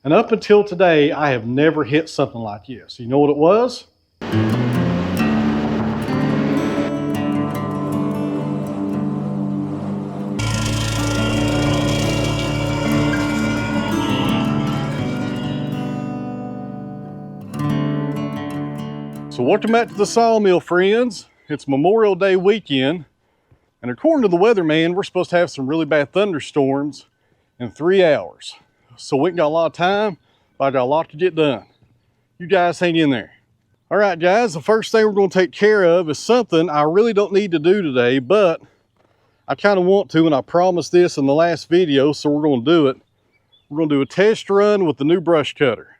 And up until today, I have never hit something like this. You know what it was? So welcome back to the Sawmill, friends. It's Memorial Day weekend, and according to the weatherman, we're supposed to have some really bad thunderstorms in 3 hours. So we ain't got a lot of time, but I got a lot to get done. You guys hang in there. All right, guys, the first thing we're going to take care of is something I really don't need to do today, but I kind of want to, and I promised this in the last video, so we're going to do it. We're going to do a test run with the new brush cutter.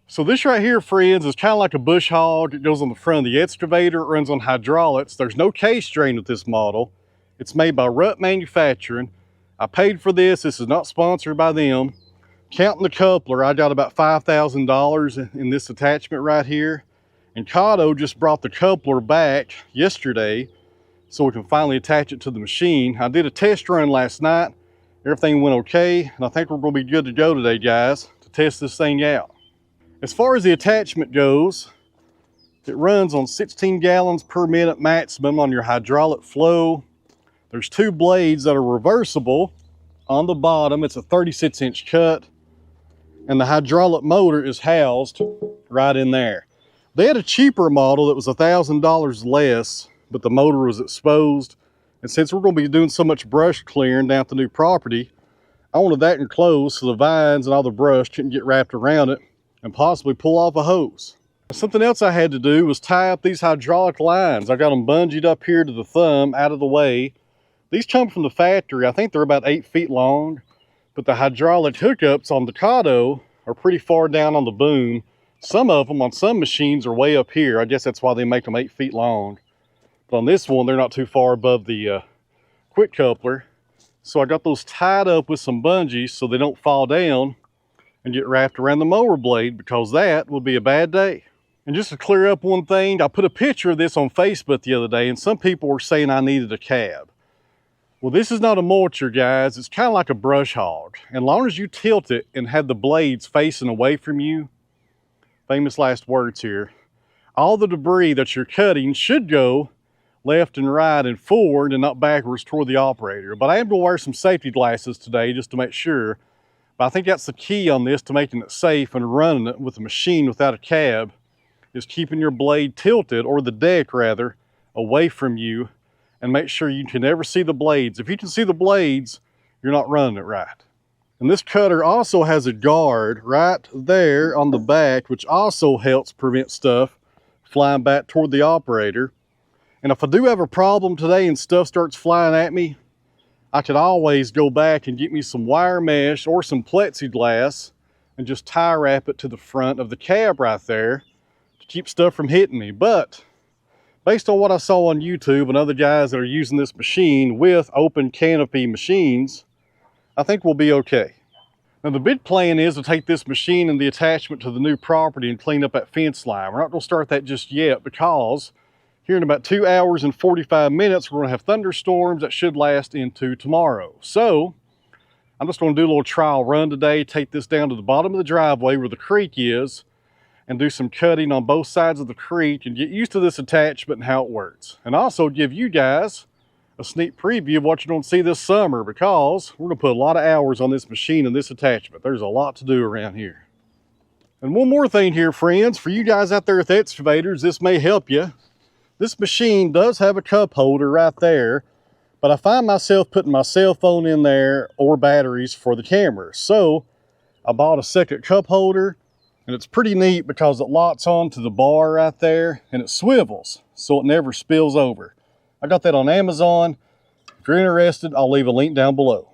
So this right here, friends, is kind of like a bush hog. It goes on the front of the excavator. It runs on hydraulics. There's no case drain with this model. It's made by Rut Manufacturing. I paid for this. This is not sponsored by them. Counting the coupler, I got about $5,000 in this attachment right here. And Cotto just brought the coupler back yesterday so we can finally attach it to the machine. I did a test run last night. Everything went okay, and I think we're going to be good to go today, guys, to test this thing out. As far as the attachment goes, it runs on 16 gallons per minute maximum on your hydraulic flow. There's 2 blades that are reversible on the bottom. It's a 36-inch cut, and the hydraulic motor is housed right in there. They had a cheaper model that was $1,000 less, but the motor was exposed. And since we're going to be doing so much brush clearing down at the new property, I wanted that enclosed so the vines and all the brush couldn't get wrapped around it and possibly pull off a hose. Something else I had to do was tie up these hydraulic lines. I got them bungeed up here to the thumb out of the way. These come from the factory. I think they're about 8 feet long, but the hydraulic hookups on the Cotto are pretty far down on the boom. Some of them on some machines are way up here. I guess that's why they make them 8 feet long. But on this one, they're not too far above the quick coupler. So I got those tied up with some bungees so they don't fall down and get wrapped around the mower blade, because that would be a bad day. And just to clear up one thing, I put a picture of this on Facebook the other day, and some people were saying I needed a cab. Well, this is not a mulcher, guys. It's kind of like a brush hog. And as long as you tilt it and have the blades facing away from you, famous last words here, all the debris that you're cutting should go left and right and forward and not backwards toward the operator. But I am going to wear some safety glasses today just to make sure. But I think that's the key on this to making it safe and running it with a machine without a cab, is keeping your blade tilted, or the deck rather, away from you, and make sure you can never see the blades. If you can see the blades, you're not running it right. And this cutter also has a guard right there on the back, which also helps prevent stuff flying back toward the operator. And if I do have a problem today and stuff starts flying at me, I could always go back and get me some wire mesh or some plexiglass and just tie wrap it to the front of the cab right there to keep stuff from hitting me. But based on what I saw on YouTube and other guys that are using this machine with open canopy machines, I think we'll be okay. Now the big plan is to take this machine and the attachment to the new property and clean up that fence line. We're not going to start that just yet, because here in about 2 hours and 45 minutes, we're going to have thunderstorms that should last into tomorrow. So I'm just going to do a little trial run today, take this down to the bottom of the driveway where the creek is, and do some cutting on both sides of the creek and get used to this attachment and how it works. And also give you guys a sneak preview of what you're going to see this summer, because we're going to put a lot of hours on this machine and this attachment. There's a lot to do around here. And one more thing here, friends, for you guys out there with excavators, this may help you. This machine does have a cup holder right there, but I find myself putting my cell phone in there or batteries for the camera. So I bought a second cup holder, and it's pretty neat because it locks onto the bar right there and it swivels so it never spills over. I got that on Amazon. If you're interested, I'll leave a link down below.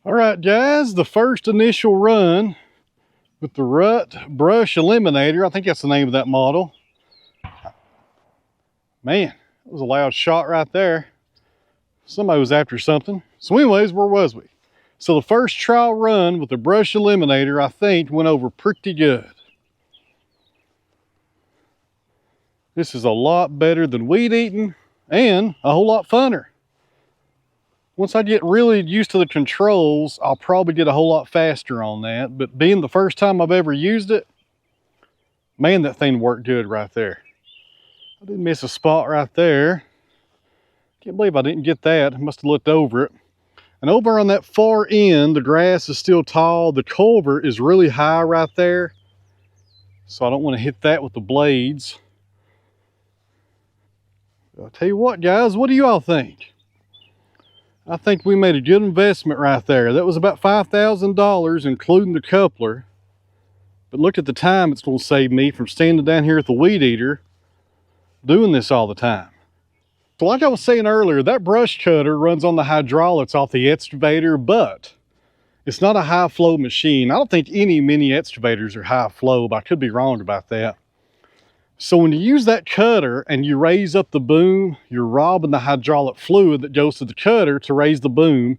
All right, guys, the first initial run with the Rut Brush Eliminator. I think that's the name of that model. Man, that was a loud shot right there. Somebody was after something. So anyways, where was we? So the first trial run with the Brush Eliminator, I think, went over pretty good. This is a lot better than weed eating and a whole lot funner. Once I get really used to the controls, I'll probably get a whole lot faster on that. But being the first time I've ever used it, man, that thing worked good right there. I did miss a spot right there. Can't believe I didn't get that. I must have looked over it. And over on that far end, the grass is still tall. The culvert is really high right there. So I don't want to hit that with the blades. I'll tell you what, guys, what do you all think? I think we made a good investment right there. That was about $5,000, including the coupler. But look at the time it's going to save me from standing down here at the weed eater doing this all the time. So like I was saying earlier, that brush cutter runs on the hydraulics off the excavator, but it's not a high flow machine. I don't think any mini excavators are high flow, but I could be wrong about that. So when you use that cutter and you raise up the boom, you're robbing the hydraulic fluid that goes to the cutter to raise the boom.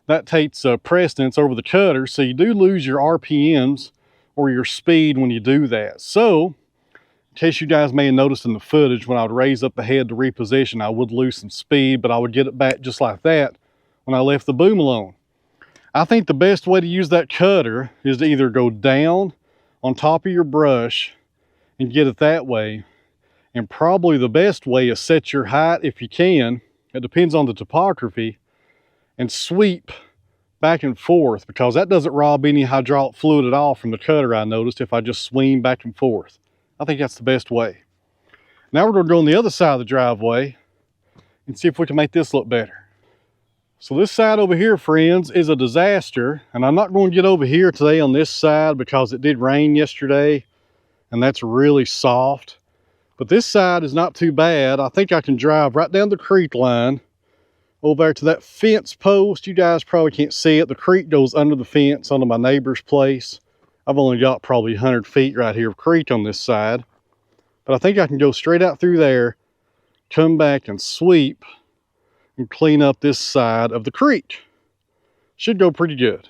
That takes precedence over the cutter, so you do lose your RPMs or your speed when you do that. So, in case you guys may have noticed in the footage, when I would raise up the head to reposition, I would lose some speed, but I would get it back just like that when I left the boom alone. I think the best way to use that cutter is to either go down on top of your brush and get it that way. And probably the best way is set your height if you can. It depends on the topography. And sweep back and forth, because that doesn't rob any hydraulic fluid at all from the cutter, I noticed, if I just swing back and forth. I think that's the best way. Now we're going to go on the other side of the driveway and see if we can make this look better. So this side over here, friends, is a disaster. And I'm not going to get over here today on this side because it did rain yesterday. And that's really soft. But this side is not too bad. I think I can drive right down the creek line over there to that fence post. You guys probably can't see it. The creek goes under the fence onto my neighbor's place. I've only got probably 100 feet right here of creek on this side. But I think I can go straight out through there, come back and sweep and clean up this side of the creek. Should go pretty good.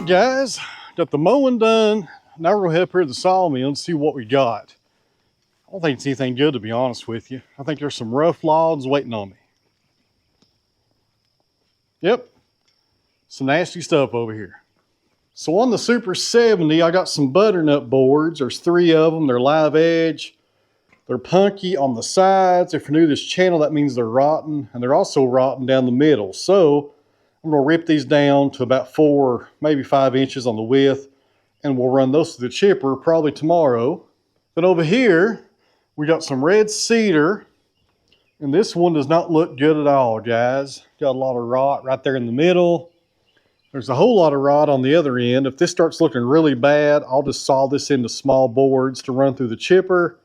right, guys, got the mowing done. Now we're gonna head up here to the sawmill and see what we got. I don't think it's anything good, to be honest with you. I think there's some rough logs waiting on me. Yep, some nasty stuff over here. So on the Super 70, I got some butternut boards. There's 3 of them. They're live edge. They're punky on the sides. If you're new to this channel, that means they're rotten, and they're also rotten down the middle. So I'm gonna rip these down to about 4, maybe 5 inches on the width, and we'll run those to the chipper probably tomorrow. Then over here, we got some red cedar, and this one does not look good at all, guys. Got a lot of rot right there in the middle. There's a whole lot of rot on the other end. If this starts looking really bad, I'll just saw this into small boards to run through the chipper.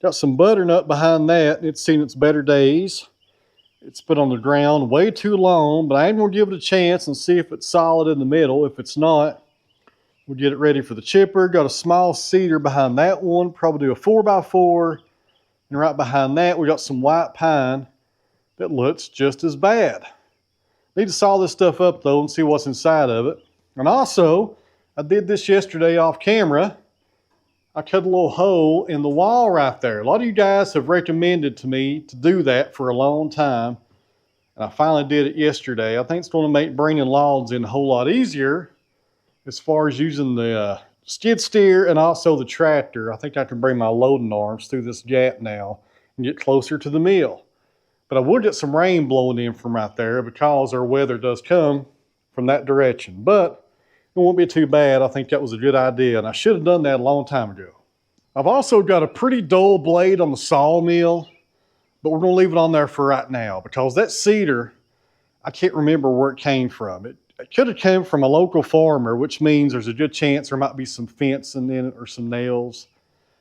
Got some butternut behind that, and it's seen its better days. It's been on the ground way too long, but I am gonna give it a chance and see if it's solid in the middle. If it's not, we'll get it ready for the chipper. Got a small cedar behind that one, probably do a 4x4. And right behind that, we got some white pine that looks just as bad. Need to saw this stuff up though and see what's inside of it. And also, I did this yesterday off camera. I cut a little hole in the wall right there. A lot of you guys have recommended to me to do that for a long time. And I finally did it yesterday. I think it's going to make bringing logs in a whole lot easier as far as using the skid steer and also the tractor. I think I can bring my loading arms through this gap now and get closer to the mill. But I will get some rain blowing in from right there because our weather does come from that direction. But it won't be too bad. I think that was a good idea, and I should have done that a long time ago. I've also got a pretty dull blade on the sawmill, but we're going to leave it on there for right now because that cedar, I can't remember where it came from. It could have come from a local farmer, which means there's a good chance there might be some fencing in it or some nails.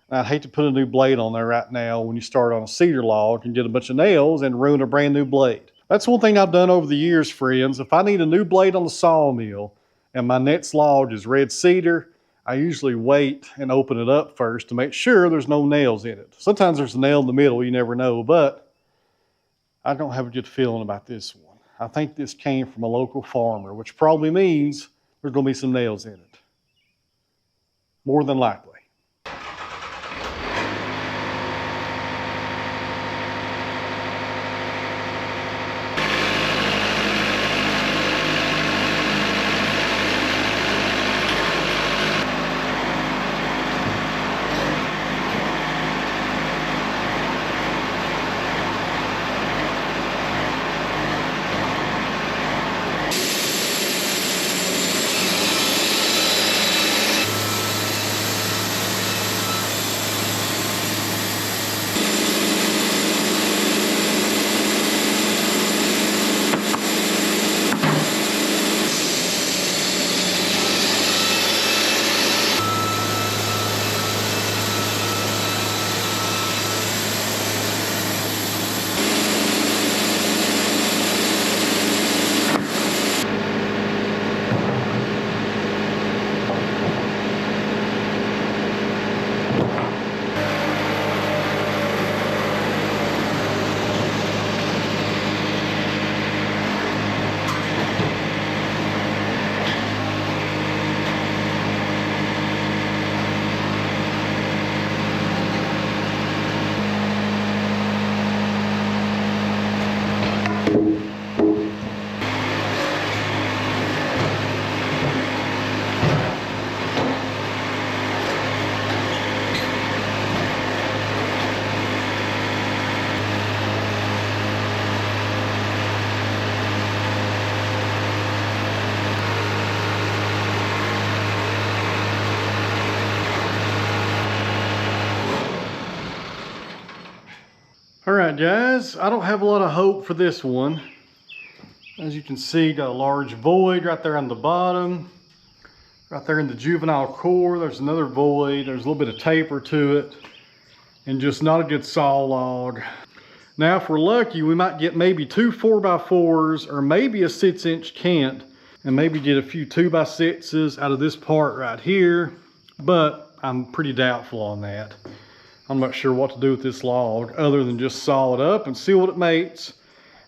And I'd hate to put a new blade on there right now when you start on a cedar log and get a bunch of nails and ruin a brand new blade. That's one thing I've done over the years, friends. If I need a new blade on the sawmill and my next log is red cedar, I usually wait and open it up first to make sure there's no nails in it. Sometimes there's a nail in the middle, you never know, but I don't have a good feeling about this one. I think this came from a local farmer, which probably means there's going to be some nails in it. More than likely. All right, guys, I don't have a lot of hope for this one. As you can see, got a large void right there on the bottom. Right there in the juvenile core, there's another void. There's a little bit of taper to it and just not a good saw log. Now, if we're lucky, we might get maybe 2 4x4s or maybe a 6-inch cant and maybe get a few 2x6s out of this part right here, but I'm pretty doubtful on that. I'm not sure what to do with this log other than just saw it up and see what it makes.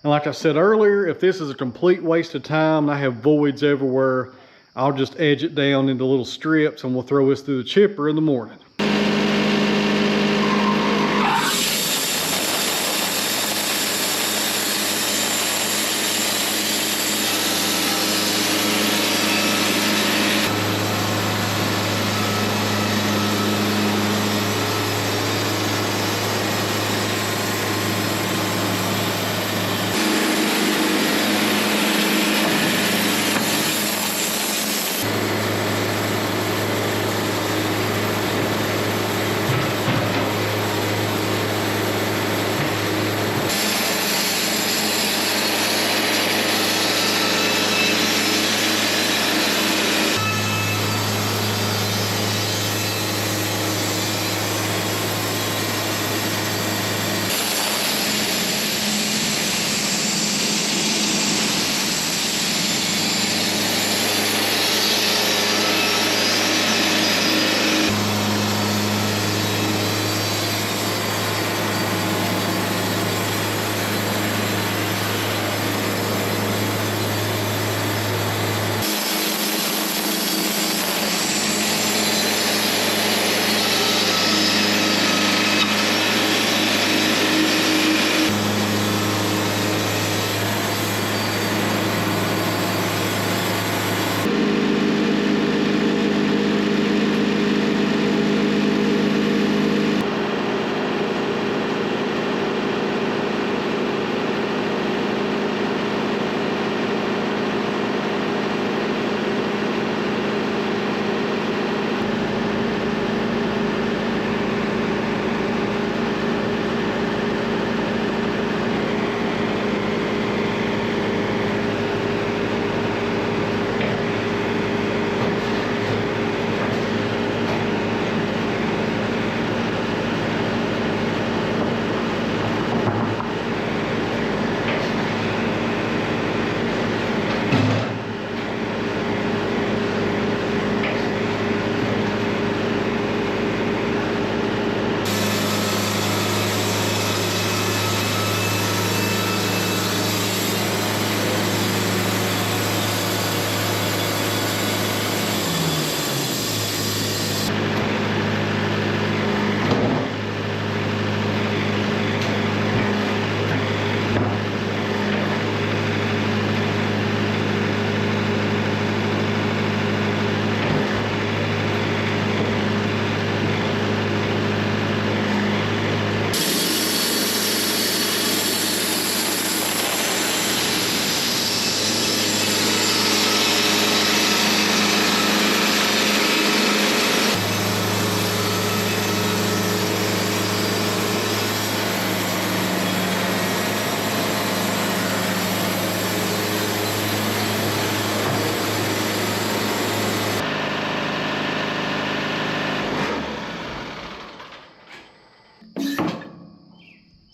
And like I said earlier, if this is a complete waste of time and I have voids everywhere, I'll just edge it down into little strips and we'll throw this through the chipper in the morning.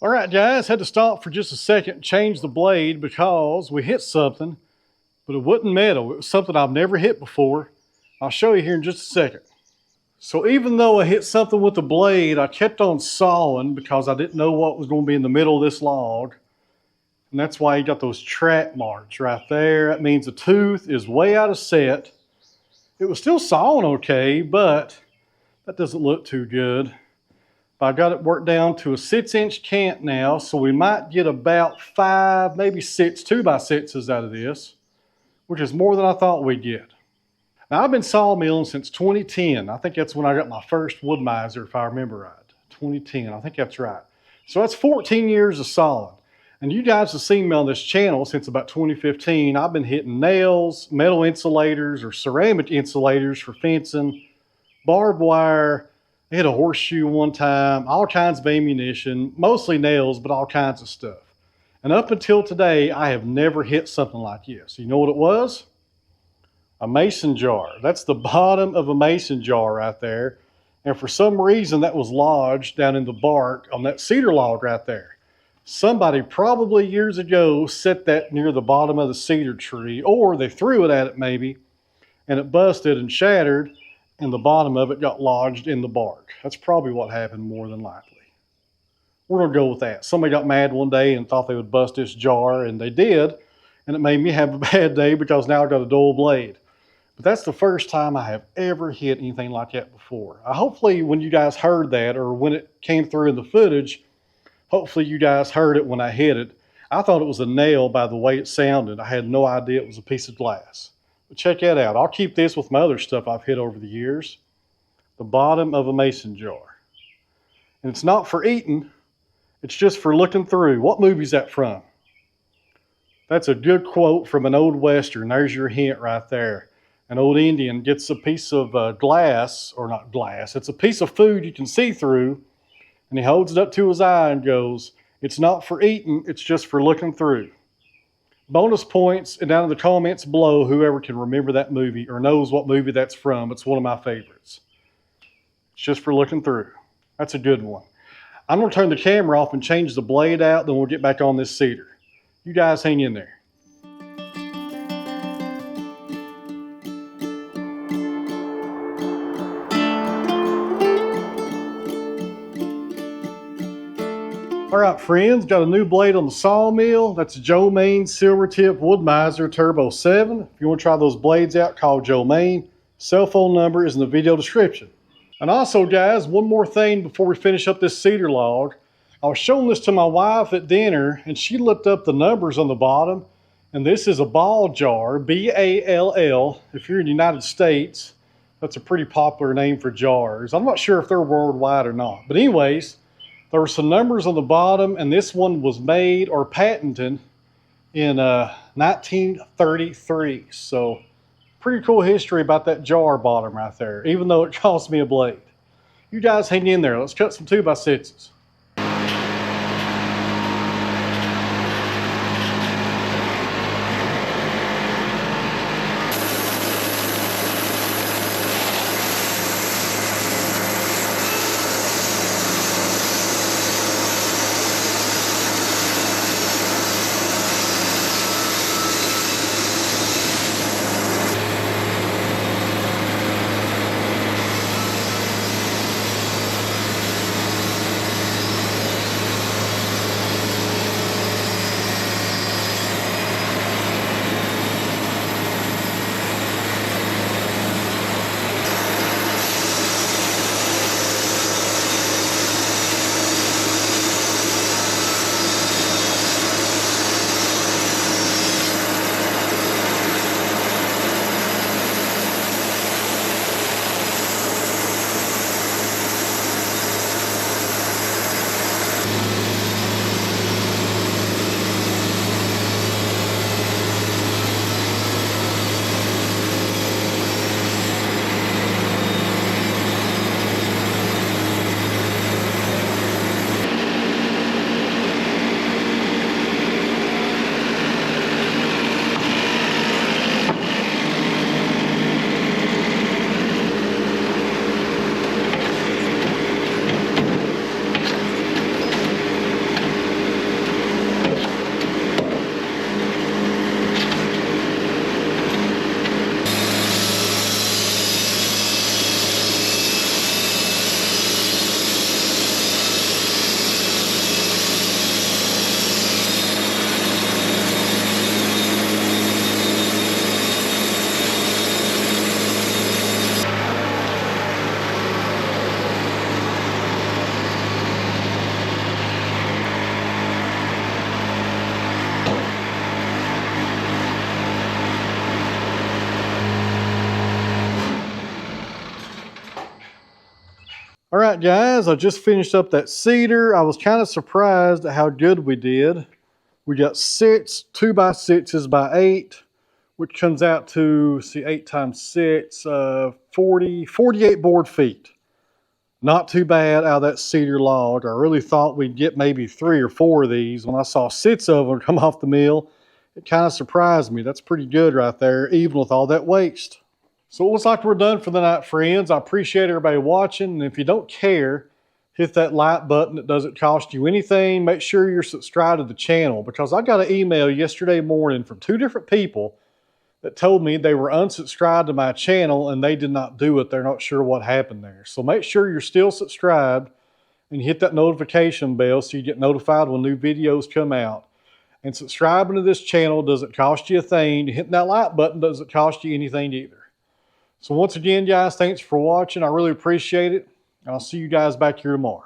All right, guys, had to stop for just a second, change the blade because we hit something, but it wasn't metal. It was something I've never hit before. I'll show you here in just a second. So even though I hit something with the blade, I kept on sawing because I didn't know what was going to be in the middle of this log. And that's why you got those track marks right there. That means the tooth is way out of set. It was still sawing okay, but that doesn't look too good. I got it worked down to a 6-inch cant now, so we might get about 5, maybe 6 2x6s out of this, which is more than I thought we'd get. Now, I've been sawmilling since 2010. I think that's when I got my first Wood-Mizer, if I remember right. 2010, I think that's right. So that's 14 years of sawing. And you guys have seen me on this channel since about 2015. I've been hitting nails, metal insulators, or ceramic insulators for fencing, barbed wire. I hit a horseshoe one time, all kinds of ammunition, mostly nails, but all kinds of stuff. And up until today, I have never hit something like this. You know what it was? A mason jar. That's the bottom of a mason jar right there. And for some reason, that was lodged down in the bark on that cedar log right there. Somebody probably years ago set that near the bottom of the cedar tree, or they threw it at it maybe, and it busted and shattered, and the bottom of it got lodged in the bark. That's probably what happened more than likely. We're gonna go with that. Somebody got mad one day and thought they would bust this jar, and they did, and it made me have a bad day because now I got a dull blade. But that's the first time I have ever hit anything like that before. Hopefully when you guys heard that, or when it came through in the footage, hopefully you guys heard it when I hit it. I thought it was a nail by the way it sounded. I had no idea it was a piece of glass. But check that out. I'll keep this with my other stuff I've hit over the years. The bottom of a mason jar. And it's not for eating, it's just for looking through. What movie's that from? That's a good quote from an old Western. There's your hint right there. An old Indian gets a piece of glass, or not glass, it's a piece of food you can see through, and he holds it up to his eye and goes, "It's not for eating, it's just for looking through." Bonus points, and down in the comments below, whoever can remember that movie or knows what movie that's from. It's one of my favorites. It's just for looking through. That's a good one. I'm going to turn the camera off and change the blade out, then we'll get back on this cedar. You guys hang in there. All right, friends, got a new blade on the Sawmill. That's a Joe Maine Silver Tip Wood-Mizer Turbo 7. If you want to try those blades out, call Joe Maine. Cell phone number is in the video description. And also, guys, one more thing before we finish up this cedar log. I was showing this to my wife at dinner, and she looked up the numbers on the bottom, and this is a ball jar, B-A-L-L. If you're in the United States, that's a pretty popular name for jars. I'm not sure if they're worldwide or not. But anyways, there were some numbers on the bottom, and this one was made or patented in 1933. So pretty cool history about that jar bottom right there, even though it cost me a blade. You guys hang in there. Let's cut some 2x6s. All right, guys, I just finished up that cedar. I was kind of surprised at how good we did. We got 6 2x6s by 8, which comes out to, see, 8 times 6, 48 board feet. Not too bad out of that cedar log. I really thought we'd get maybe 3 or 4 of these. When I saw 6 of them come off the mill, it kind of surprised me. That's pretty good right there, even with all that waste. So it looks like we're done for the night, friends. I appreciate everybody watching. And if you don't care, hit that like button. It doesn't cost you anything. Make sure you're subscribed to the channel, because I got an email yesterday morning from 2 different people that told me they were unsubscribed to my channel and they did not do it. They're not sure what happened there. So make sure you're still subscribed and hit that notification bell so you get notified when new videos come out. And subscribing to this channel doesn't cost you a thing. Hitting that like button doesn't cost you anything either. So once again, guys, thanks for watching. I really appreciate it. I'll see you guys back here tomorrow.